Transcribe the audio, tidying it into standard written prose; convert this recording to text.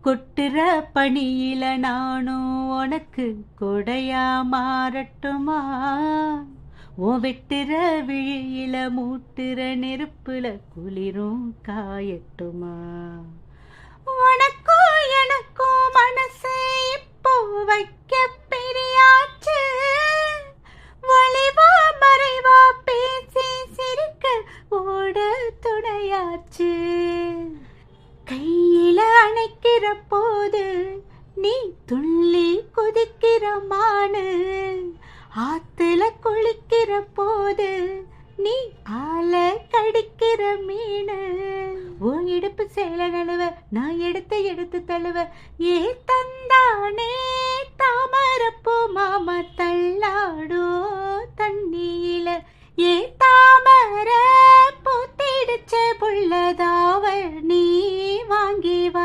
கொட்டுற பணியில நானும் உனக்கு கொடையா மாறட்டுமா? ஓ வெட்டுற விழியில மூட்டுற நெருப்புல குளிரும் காயட்டுமா? உனக்கும் எனக்கும் மனசு இப்போ வைக்க பிரியாச்சு. ஒளிவா மறைவா பேசி சிரிக்க ஓட துணையாச்சு. கையில அணைக்கிற போது நீ துள்ளி குதிக்கிற மானு, ஆத்துல குளிக்கிற போது நீ ஆள கடிக்கிற மீனு. உன் இடுப்பு சேல நழுவ நான் எடுத்து தழுவ ஏ தந்தானே தாமரப்பூ மாமா தள்ளாடும் தண்ணியில. ஏ தாமர பூத்திடுச்ச புள்ளதாவ நீ வாங்கி வா.